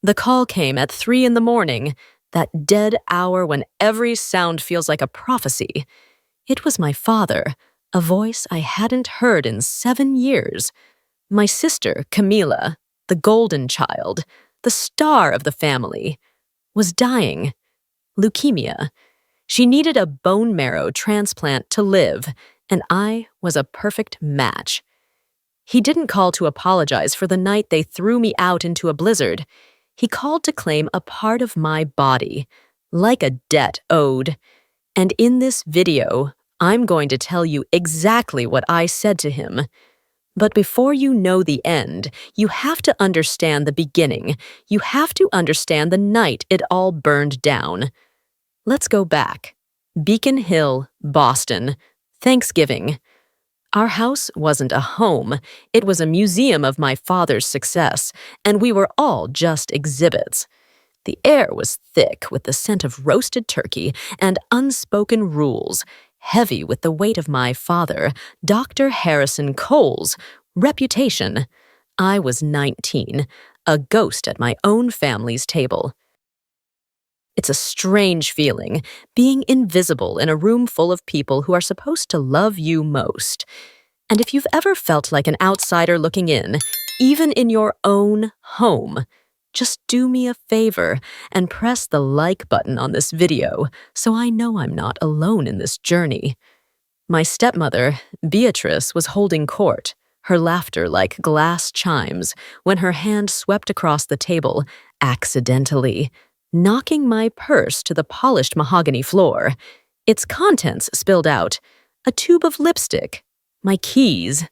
The call came at 3 in the morning, that dead hour when every sound feels like a prophecy. It was my father, a voice I hadn't heard in 7 years. My sister, Camila, the golden child, the star of the family, was dying. Leukemia. She needed a bone marrow transplant to live, and I was a perfect match. He didn't call to apologize for the night they threw me out into a blizzard. He called to claim a part of my body, like a debt owed. And in this video, I'm going to tell you exactly what I said to him. But before you know the end, you have to understand the beginning. You have to understand the night it all burned down. Let's go back. Beacon Hill, Boston. Thanksgiving. Our house wasn't a home. It was a museum of my father's success, and we were all just exhibits. The air was thick with the scent of roasted turkey and unspoken rules, heavy with the weight of my father, Dr. Harrison Cole's reputation. I was 19, a ghost at my own family's table. It's a strange feeling, being invisible in a room full of people who are supposed to love you most. And if you've ever felt like an outsider looking in, even in your own home, just do me a favor and press the like button on this video so I know I'm not alone in this journey. My stepmother, Beatrice, was holding court, her laughter like glass chimes, when her hand swept across the table, accidentally, knocking my purse to the polished mahogany floor. Its contents spilled out, a tube of lipstick, my keys,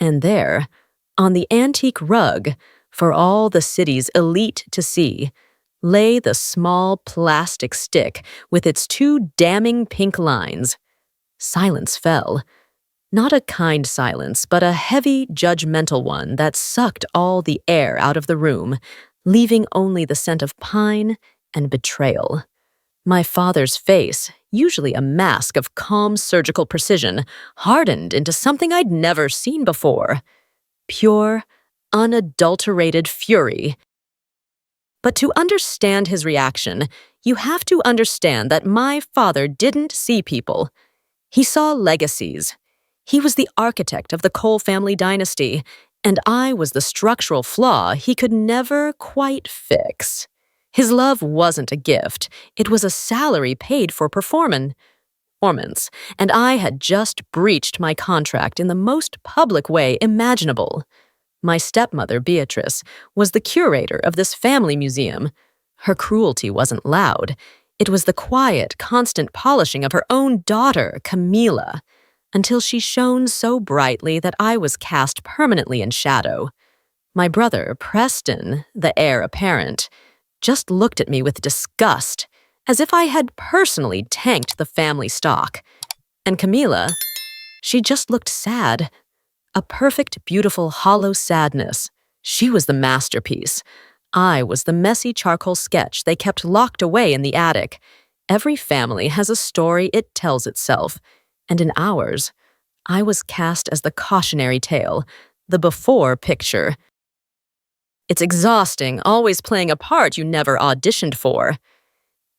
and there, on the antique rug, for all the city's elite to see, lay the small plastic stick with its 2 damning pink lines. Silence fell. Not a kind silence, but a heavy, judgmental one that sucked all the air out of the room, leaving only the scent of pine and betrayal. My father's face, usually a mask of calm surgical precision, hardened into something I'd never seen before. Pure, unadulterated fury. But to understand his reaction, you have to understand that my father didn't see people. He saw legacies. He was the architect of the Cole family dynasty, and I was the structural flaw he could never quite fix. His love wasn't a gift. It was a salary paid for performance, and I had just breached my contract in the most public way imaginable. My stepmother, Beatrice, was the curator of this family museum. Her cruelty wasn't loud. It was the quiet, constant polishing of her own daughter, Camila, until she shone so brightly that I was cast permanently in shadow. My brother, Preston, the heir apparent, just looked at me with disgust, as if I had personally tanked the family stock. And Camila, she just looked sad. A perfect, beautiful, hollow sadness. She was the masterpiece. I was the messy charcoal sketch they kept locked away in the attic. Every family has a story it tells itself, and in ours, I was cast as the cautionary tale, the before picture. It's exhausting, always playing a part you never auditioned for.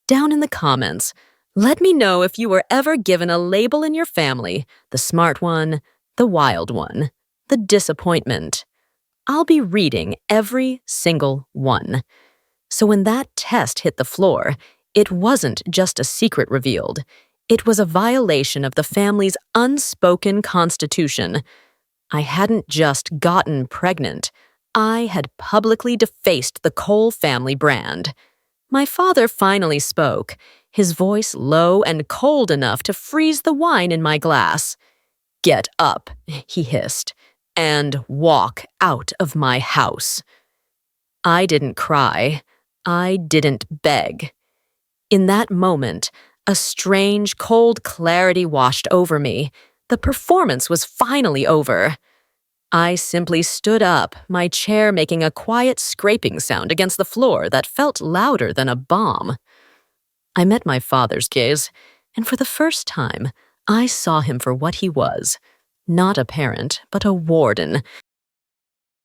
Down in the comments, let me know if you were ever given a label in your family, the smart one, the wild one, the disappointment. I'll be reading every single one. So when that test hit the floor, it wasn't just a secret revealed. It was a violation of the family's unspoken constitution. I hadn't just gotten pregnant. I had publicly defaced the Cole family brand. My father finally spoke, his voice low and cold enough to freeze the wine in my glass. "Get up," he hissed, "and walk out of my house." I didn't cry. I didn't beg. In that moment, a strange, cold clarity washed over me. The performance was finally over. I simply stood up, my chair making a quiet scraping sound against the floor that felt louder than a bomb. I met my father's gaze, and for the first time, I saw him for what he was. Not a parent, but a warden,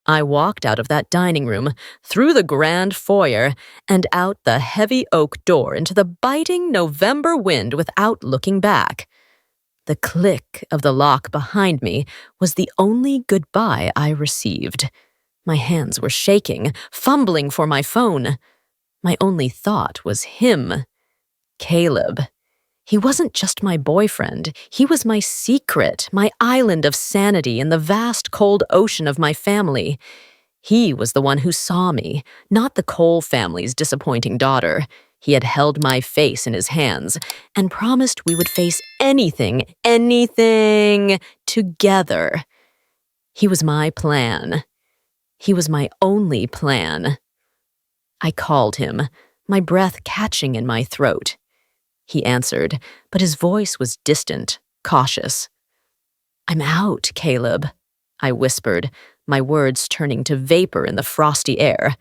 I walked out of that dining room, through the grand foyer, and out the heavy oak door into the biting November wind without looking back. The click of the lock behind me was the only goodbye I received. My hands were shaking, fumbling for my phone. My only thought was him, Caleb. He wasn't just my boyfriend. He was my secret, my island of sanity in the vast cold ocean of my family. He was the one who saw me, not the Cole family's disappointing daughter. He had held my face in his hands and promised we would face anything together. He was my plan. He was my only plan. I called him, my breath catching in my throat. He answered, but his voice was distant, cautious. "I'm out, Caleb," I whispered, my words turning to vapor in the frosty air.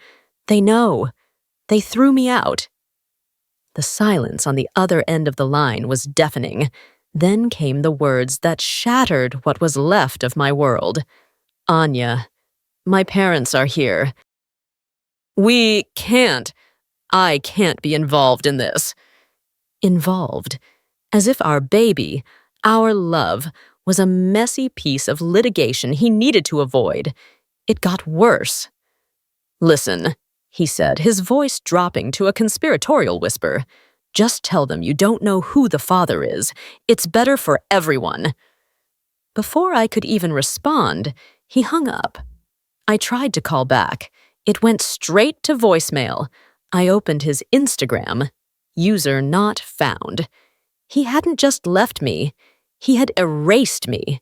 "They know. They threw me out." The silence on the other end of the line was deafening. Then came the words that shattered what was left of my world. "Anya, my parents are here. We can't. I can't be involved in this." Involved, as if our baby, our love, was a messy piece of litigation he needed to avoid. It got worse. "Listen," he said, his voice dropping to a conspiratorial whisper. "Just tell them you don't know who the father is. It's better for everyone." Before I could even respond, he hung up. I tried to call back. It went straight to voicemail. I opened his Instagram. User not found. He hadn't just left me. He had erased me.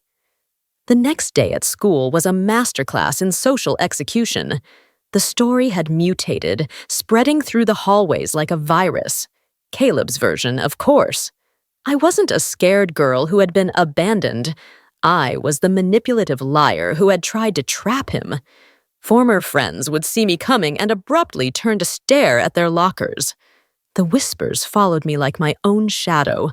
The next day at school was a masterclass in social execution. The story had mutated, spreading through the hallways like a virus. Caleb's version, of course. I wasn't a scared girl who had been abandoned. I was the manipulative liar who had tried to trap him. Former friends would see me coming and abruptly turn to stare at their lockers. The whispers followed me like my own shadow.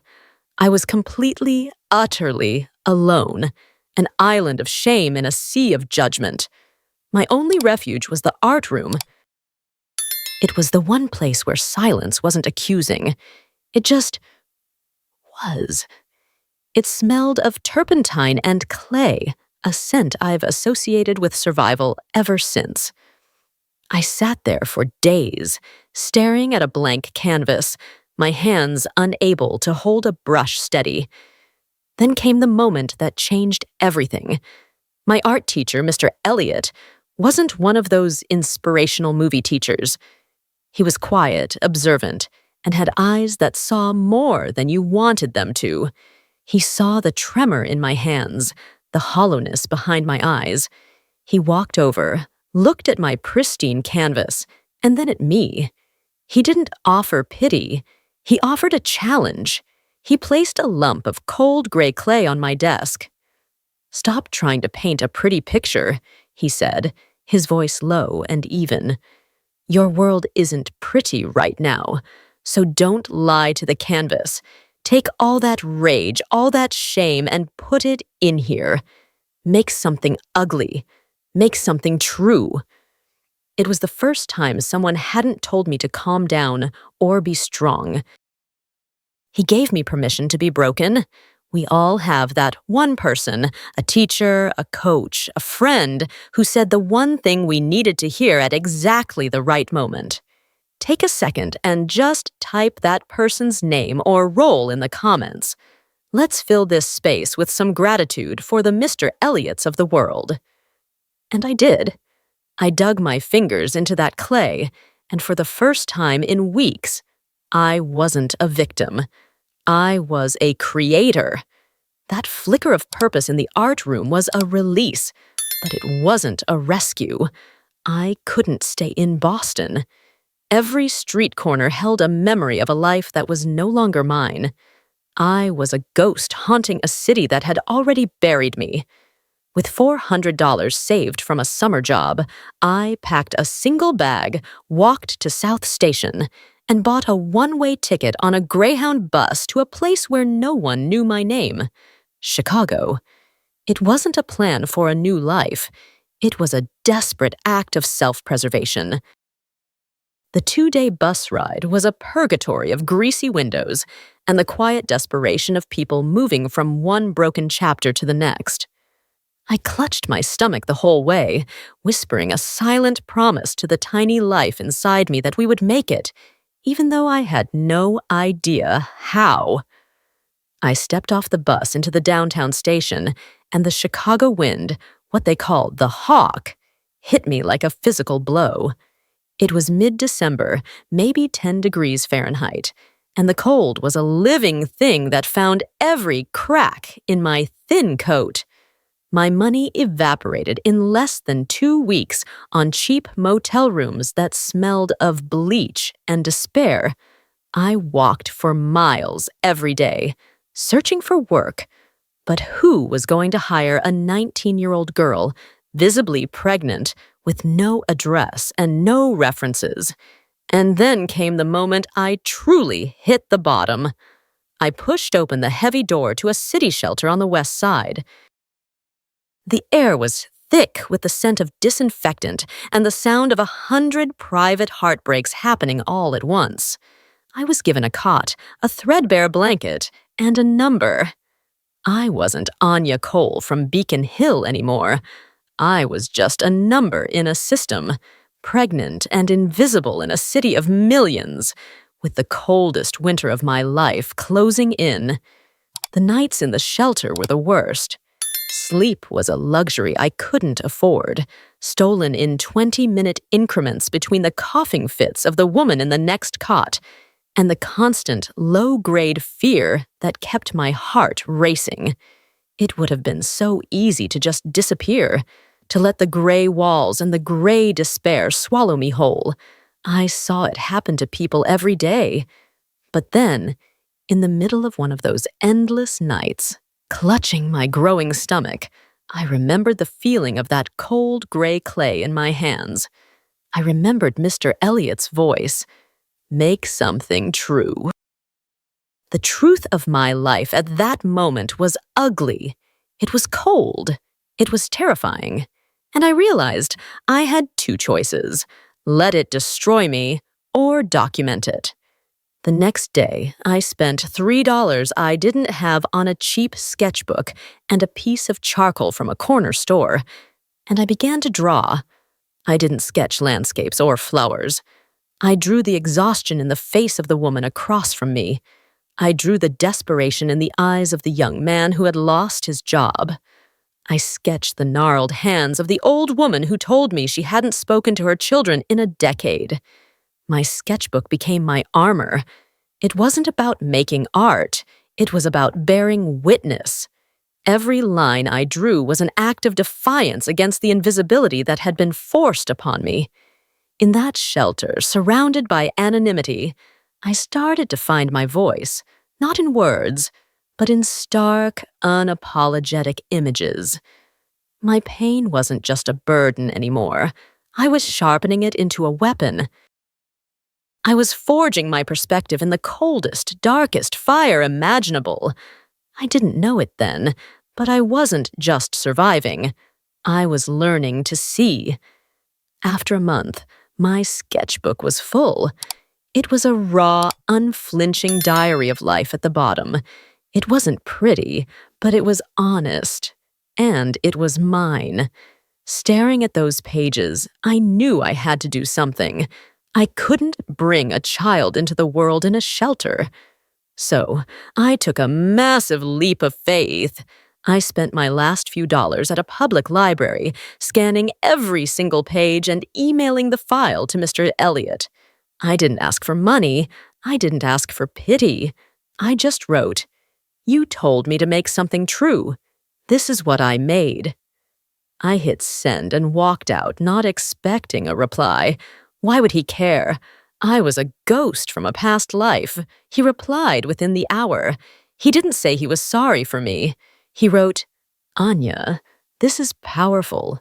I was completely, utterly alone, an island of shame in a sea of judgment. My only refuge was the art room. It was the one place where silence wasn't accusing. It just was. It smelled of turpentine and clay, a scent I've associated with survival ever since. I sat there for days, staring at a blank canvas, my hands unable to hold a brush steady. Then came the moment that changed everything. My art teacher, Mr. Elliott, wasn't one of those inspirational movie teachers. He was quiet, observant, and had eyes that saw more than you wanted them to. He saw the tremor in my hands, the hollowness behind my eyes. He walked over, looked at my pristine canvas, and then at me. He didn't offer pity. He offered a challenge. He placed a lump of cold gray clay on my desk. "Stop trying to paint a pretty picture," he said, his voice low and even. "Your world isn't pretty right now, so don't lie to the canvas. Take all that rage, all that shame, and put it in here. Make something ugly. Make something true." It was the first time someone hadn't told me to calm down or be strong. He gave me permission to be broken. We all have that one person, a teacher, a coach, a friend, who said the one thing we needed to hear at exactly the right moment. Take a second and just type that person's name or role in the comments. Let's fill this space with some gratitude for the Mr. Elliots of the world. And I did. I dug my fingers into that clay, and for the first time in weeks, I wasn't a victim. I was a creator. That flicker of purpose in the art room was a release, but it wasn't a rescue. I couldn't stay in Boston. Every street corner held a memory of a life that was no longer mine. I was a ghost haunting a city that had already buried me. With $400 saved from a summer job, I packed a single bag, walked to South Station, and bought a one-way ticket on a Greyhound bus to a place where no one knew my name, Chicago. It wasn't a plan for a new life. It was a desperate act of self-preservation. The 2-day bus ride was a purgatory of greasy windows and the quiet desperation of people moving from one broken chapter to the next. I clutched my stomach the whole way, whispering a silent promise to the tiny life inside me that we would make it, even though I had no idea how. I stepped off the bus into the downtown station, and the Chicago wind, what they called the hawk, hit me like a physical blow. It was mid-December, maybe 10 degrees Fahrenheit, and the cold was a living thing that found every crack in my thin coat. My money evaporated in less than 2 weeks on cheap motel rooms that smelled of bleach and despair. I walked for miles every day, searching for work. But who was going to hire a 19-year-old girl, visibly pregnant, with no address and no references? And then came the moment I truly hit the bottom. I pushed open the heavy door to a city shelter on the west side. The air was thick with the scent of disinfectant and the sound of 100 private heartbreaks happening all at once. I was given a cot, a threadbare blanket, and a number. I wasn't Anya Cole from Beacon Hill anymore. I was just a number in a system, pregnant and invisible in a city of millions, with the coldest winter of my life closing in. The nights in the shelter were the worst. Sleep was a luxury I couldn't afford, stolen in 20-minute increments between the coughing fits of the woman in the next cot and the constant, low-grade fear that kept my heart racing. It would have been so easy to just disappear, to let the gray walls and the gray despair swallow me whole. I saw it happen to people every day. But then, in the middle of one of those endless nights, clutching my growing stomach, I remembered the feeling of that cold gray clay in my hands. I remembered Mr. Elliott's voice. Make something true. The truth of my life at that moment was ugly. It was cold. It was terrifying. And I realized I had 2 choices: let it destroy me or document it. The next day, I spent $3 I didn't have on a cheap sketchbook and a piece of charcoal from a corner store, and I began to draw. I didn't sketch landscapes or flowers. I drew the exhaustion in the face of the woman across from me. I drew the desperation in the eyes of the young man who had lost his job. I sketched the gnarled hands of the old woman who told me she hadn't spoken to her children in a decade. My sketchbook became my armor. It wasn't about making art. It was about bearing witness. Every line I drew was an act of defiance against the invisibility that had been forced upon me. In that shelter, surrounded by anonymity, I started to find my voice, not in words, but in stark, unapologetic images. My pain wasn't just a burden anymore. I was sharpening it into a weapon. I was forging my perspective in the coldest, darkest fire imaginable. I didn't know it then, but I wasn't just surviving. I was learning to see. After a month, my sketchbook was full. It was a raw, unflinching diary of life at the bottom. It wasn't pretty, but it was honest. And it was mine. Staring at those pages, I knew I had to do something. I couldn't bring a child into the world in a shelter. So, I took a massive leap of faith. I spent my last few dollars at a public library, scanning every single page and emailing the file to Mr. Elliott. I didn't ask for money. I didn't ask for pity. I just wrote, "You told me to make something true. This is what I made." I hit send and walked out, not expecting a reply. Why would he care? I was a ghost from a past life. He replied within the hour. He didn't say he was sorry for me. He wrote, "Anya, this is powerful.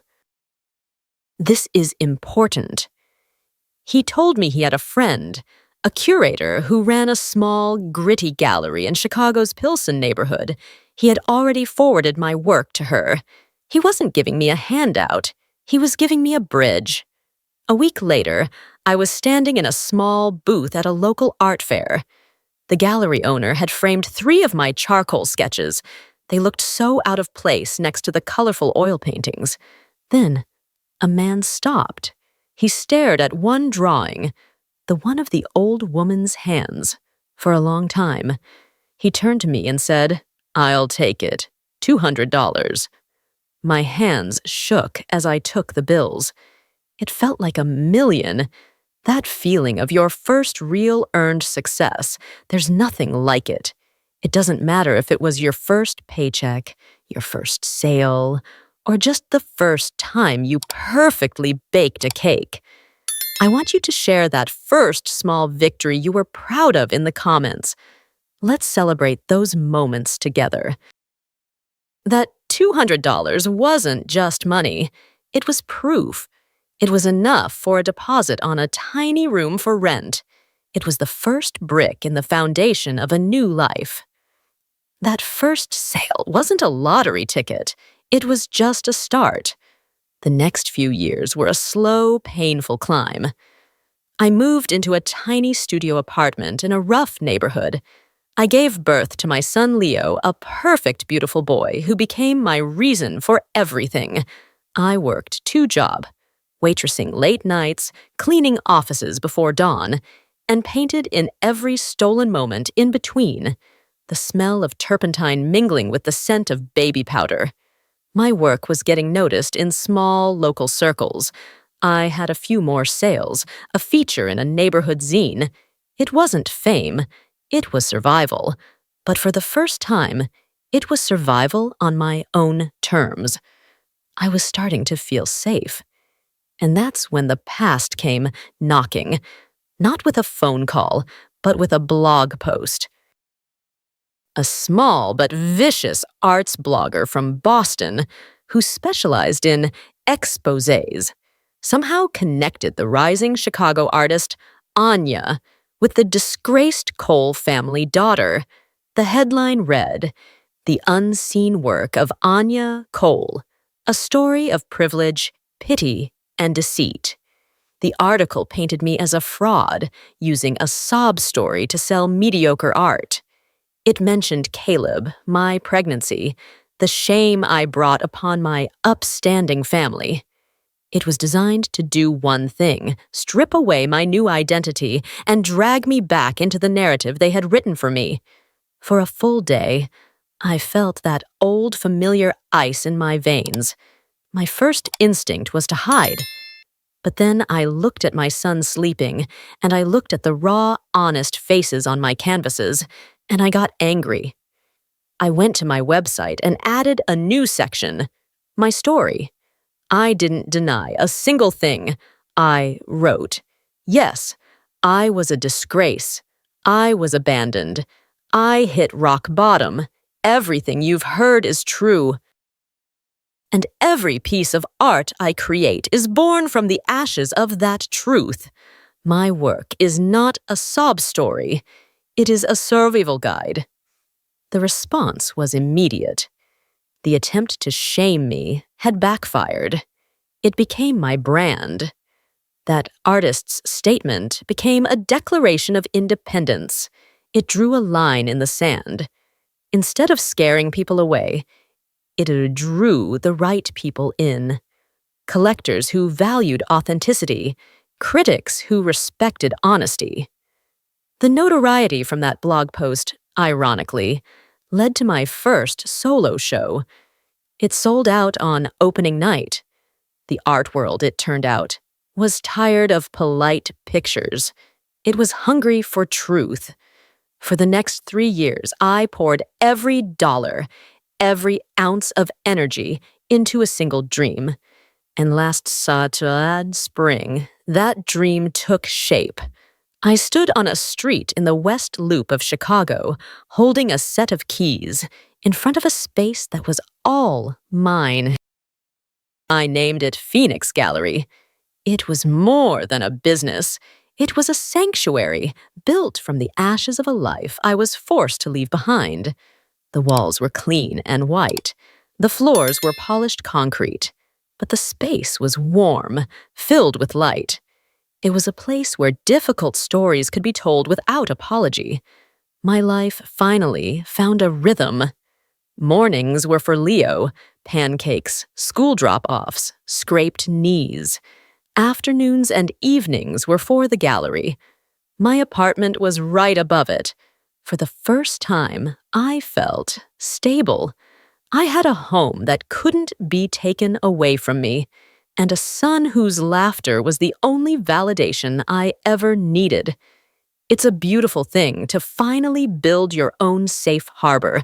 This is important." He told me he had a friend, a curator who ran a small, gritty gallery in Chicago's Pilsen neighborhood. He had already forwarded my work to her. He wasn't giving me a handout. He was giving me a bridge. A week later, I was standing in a small booth at a local art fair. The gallery owner had framed 3 of my charcoal sketches. They looked so out of place next to the colorful oil paintings. Then, a man stopped. He stared at one drawing, the one of the old woman's hands, for a long time. He turned to me and said, "I'll take it. $200. My hands shook as I took the bills. It felt like $1,000,000. That feeling of your first real earned success, there's nothing like it. It doesn't matter if it was your first paycheck, your first sale, or just the first time you perfectly baked a cake. I want you to share that first small victory you were proud of in the comments. Let's celebrate those moments together. That $200 wasn't just money. It was proof. It was enough for a deposit on a tiny room for rent. It was the first brick in the foundation of a new life. That first sale wasn't a lottery ticket. It was just a start. The next few years were a slow, painful climb. I moved into a tiny studio apartment in a rough neighborhood. I gave birth to my son Leo, a perfect, beautiful boy who became my reason for everything. I worked 2 jobs, waitressing late nights, cleaning offices before dawn, and painted in every stolen moment in between, the smell of turpentine mingling with the scent of baby powder. My work was getting noticed in small, local circles. I had a few more sales, a feature in a neighborhood zine. It wasn't fame. It was survival. But for the first time, it was survival on my own terms. I was starting to feel safe. And that's when the past came knocking, not with a phone call, but with a blog post. A small but vicious arts blogger from Boston who specialized in exposés somehow connected the rising Chicago artist Anya with the disgraced Cole family daughter. The headline read, "The Unseen Work of Anya Cole, a Story of Privilege, Pity, and Deceit." The article painted me as a fraud, using a sob story to sell mediocre art. It mentioned Caleb, my pregnancy, the shame I brought upon my upstanding family. It was designed to do one thing, strip away my new identity and drag me back into the narrative they had written for me. For a full day, I felt that old familiar ice in my veins. My first instinct was to hide. But then I looked at my son sleeping, and I looked at the raw, honest faces on my canvases, and I got angry. I went to my website and added a new section, my story. I didn't deny a single thing. I wrote, "Yes, I was a disgrace. I was abandoned. I hit rock bottom. Everything you've heard is true. And every piece of art I create is born from the ashes of that truth. My work is not a sob story. It is a survival guide." The response was immediate. The attempt to shame me had backfired. It became my brand. That artist's statement became a declaration of independence. It drew a line in the sand. Instead of scaring people away, it drew the right people in. Collectors who valued authenticity, critics who respected honesty. The notoriety from that blog post, ironically, led to my first solo show. It sold out on opening night. The art world, it turned out, was tired of polite pictures. It was hungry for truth. For the next 3 years, I poured every dollar, every ounce of energy into a single dream. And last spring, that dream took shape. I stood on a street in the West Loop of Chicago, holding a set of keys, in front of a space that was all mine. I named it Phoenix Gallery. It was more than a business. It was a sanctuary built from the ashes of a life I was forced to leave behind. The walls were clean and white. The floors were polished concrete. but the space was warm, filled with light. It was a place where difficult stories could be told without apology. My life finally found a rhythm. Mornings were for Leo, pancakes, school drop-offs, scraped knees. Afternoons and evenings were for the gallery. My apartment was right above it. For the first time, I felt stable. I had a home that couldn't be taken away from me, and a son whose laughter was the only validation I ever needed. It's a beautiful thing to finally build your own safe harbor.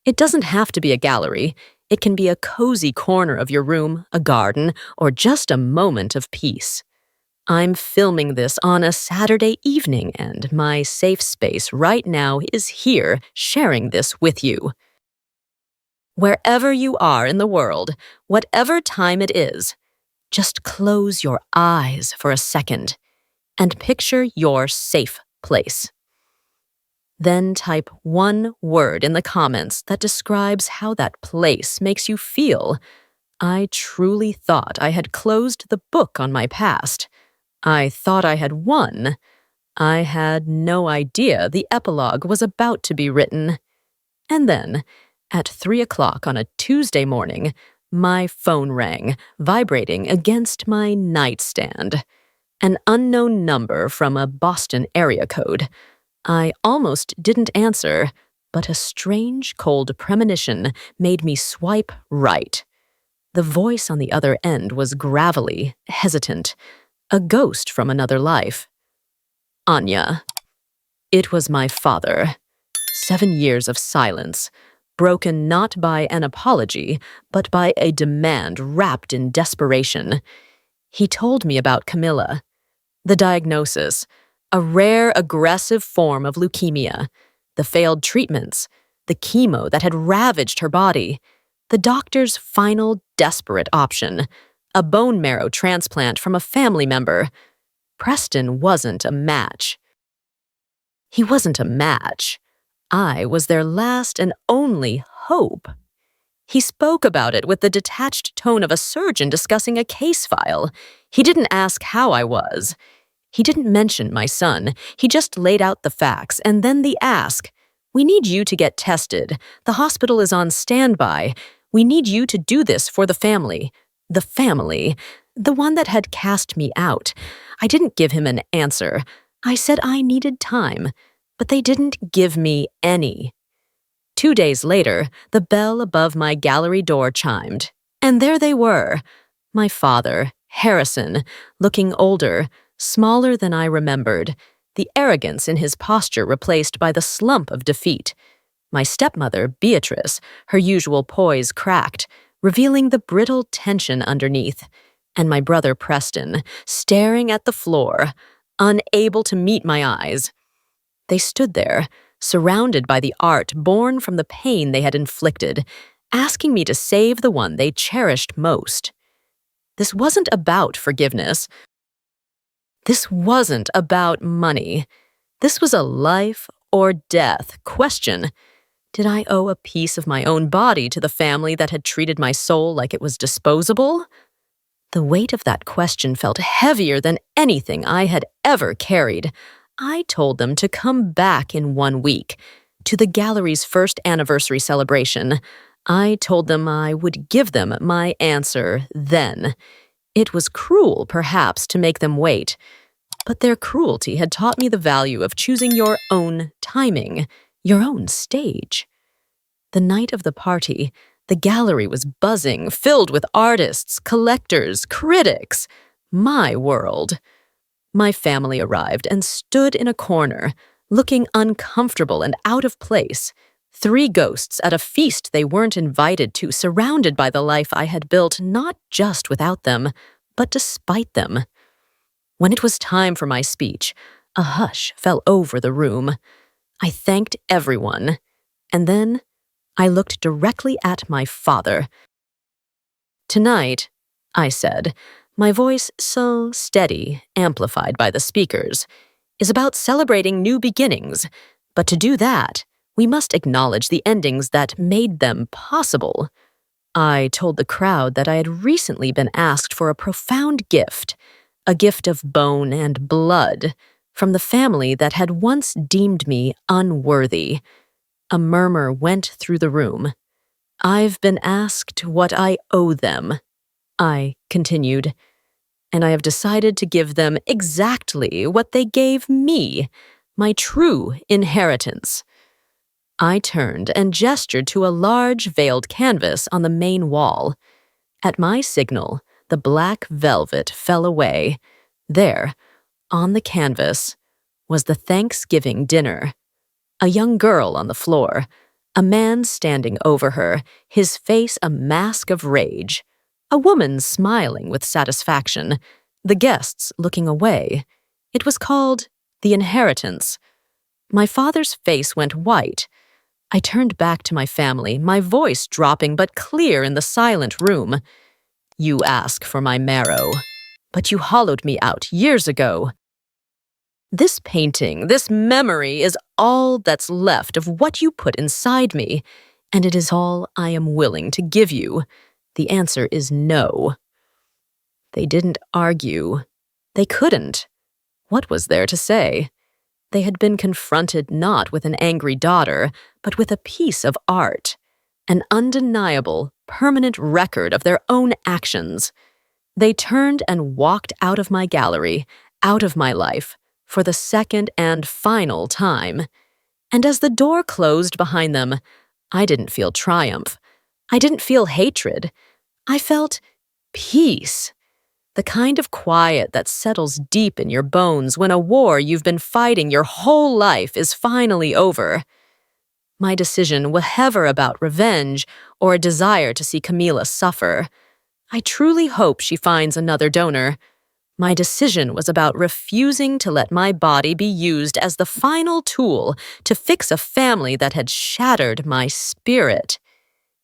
It doesn't have to be a gallery. It can be a cozy corner of your room, a garden, or just a moment of peace. I'm filming this on a Saturday evening, and my safe space right now is here sharing this with you. Wherever you are in the world, whatever time it is, just close your eyes for a second and picture your safe place. Then type one word in the comments that describes how that place makes you feel. I truly thought I had closed the book on my past. I thought I had won. I had no idea the epilogue was about to be written. And then, at 3 o'clock on a Tuesday morning, my phone rang, vibrating against my nightstand. An unknown number from a Boston area code. I almost didn't answer, but a strange, cold premonition made me swipe right. The voice on the other end was gravelly, hesitant, a ghost from another life. Anya. It was my father. 7 years of silence, broken not by an apology, but by a demand wrapped in desperation. He told me about Camilla. The diagnosis, a rare aggressive form of leukemia, the failed treatments, the chemo that had ravaged her body, the doctor's final desperate option, a bone marrow transplant from a family member. Preston wasn't a match. He wasn't a match. I was their last and only hope. He spoke about it with the detached tone of a surgeon discussing a case file. He didn't ask how I was. He didn't mention my son. He just laid out the facts, and then the ask. We need you to get tested. The hospital is on standby. We need you to do this for the family. The family. The one that had cast me out. I didn't give him an answer. I said I needed time, but they didn't give me any. 2 days later, the bell above my gallery door chimed, and there they were. My father, Harrison, looking older, smaller than I remembered, the arrogance in his posture replaced by the slump of defeat. My stepmother, Beatrice, her usual poise cracked, revealing the brittle tension underneath, and my brother Preston, staring at the floor, unable to meet my eyes. They stood there, surrounded by the art born from the pain they had inflicted, asking me to save the one they cherished most. This wasn't about forgiveness. This wasn't about money. This was a life or death question. Did I owe a piece of my own body to the family that had treated my soul like it was disposable? The weight of that question felt heavier than anything I had ever carried. I told them to come back in 1 week, to the gallery's first anniversary celebration. I told them I would give them my answer then. It was cruel, perhaps, to make them wait, but their cruelty had taught me the value of choosing your own timing, your own stage. The night of the party, the gallery was buzzing, filled with artists, collectors, critics. My world. My family arrived and stood in a corner, looking uncomfortable and out of place. 3 ghosts at a feast they weren't invited to, surrounded by the life I had built not just without them, but despite them. When it was time for my speech, a hush fell over the room. I thanked everyone, and then I looked directly at my father. Tonight, I said, my voice so steady, amplified by the speakers, is about celebrating new beginnings, but to do that, we must acknowledge the endings that made them possible. I told the crowd that I had recently been asked for a profound gift, a gift of bone and blood, from the family that had once deemed me unworthy. A murmur went through the room. "I've been asked what I owe them," I continued, "and I have decided to give them exactly what they gave me, my true inheritance." I turned and gestured to a large veiled canvas on the main wall. At my signal, the black velvet fell away. There, on the canvas, was the Thanksgiving dinner. A young girl on the floor, a man standing over her, his face a mask of rage, a woman smiling with satisfaction, the guests looking away. It was called The Inheritance. My father's face went white. I turned back to my family, my voice dropping but clear in the silent room. "You ask for my marrow, but you hollowed me out years ago. This painting, this memory is all that's left of what you put inside me, and it is all I am willing to give you. The answer is no." They didn't argue. They couldn't. What was there to say? They had been confronted not with an angry daughter, but with a piece of art, an undeniable, permanent record of their own actions. They turned and walked out of my gallery, out of my life, for the second and final time. And as the door closed behind them, I didn't feel triumph. I didn't feel hatred. I felt peace. The kind of quiet that settles deep in your bones when a war you've been fighting your whole life is finally over. My decision was never about revenge or a desire to see Camila suffer. I truly hope she finds another donor. My decision was about refusing to let my body be used as the final tool to fix a family that had shattered my spirit.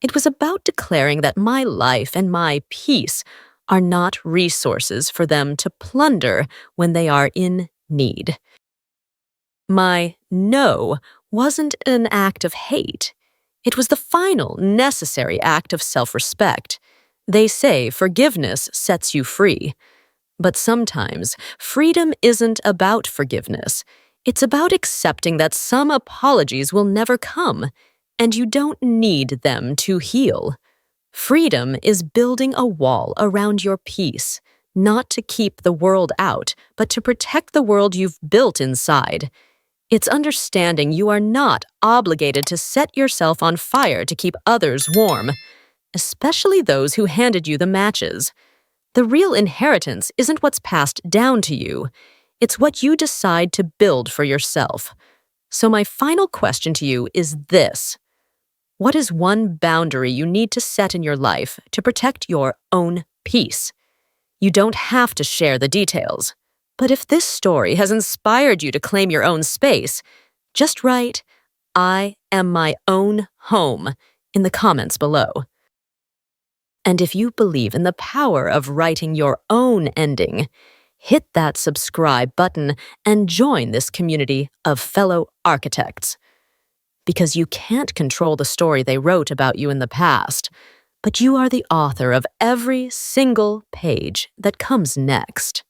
It was about declaring that my life and my peace are not resources for them to plunder when they are in need. My no wasn't an act of hate. It was the final, necessary act of self-respect. They say forgiveness sets you free. But sometimes, freedom isn't about forgiveness. It's about accepting that some apologies will never come, and you don't need them to heal. Freedom is building a wall around your peace, not to keep the world out, but to protect the world you've built inside. It's understanding you are not obligated to set yourself on fire to keep others warm, especially those who handed you the matches. The real inheritance isn't what's passed down to you. It's what you decide to build for yourself. So my final question to you is this. What is one boundary you need to set in your life to protect your own peace? You don't have to share the details. But if this story has inspired you to claim your own space, just write, "I am my own home," in the comments below. And if you believe in the power of writing your own ending, hit that subscribe button and join this community of fellow architects. Because you can't control the story they wrote about you in the past, but you are the author of every single page that comes next.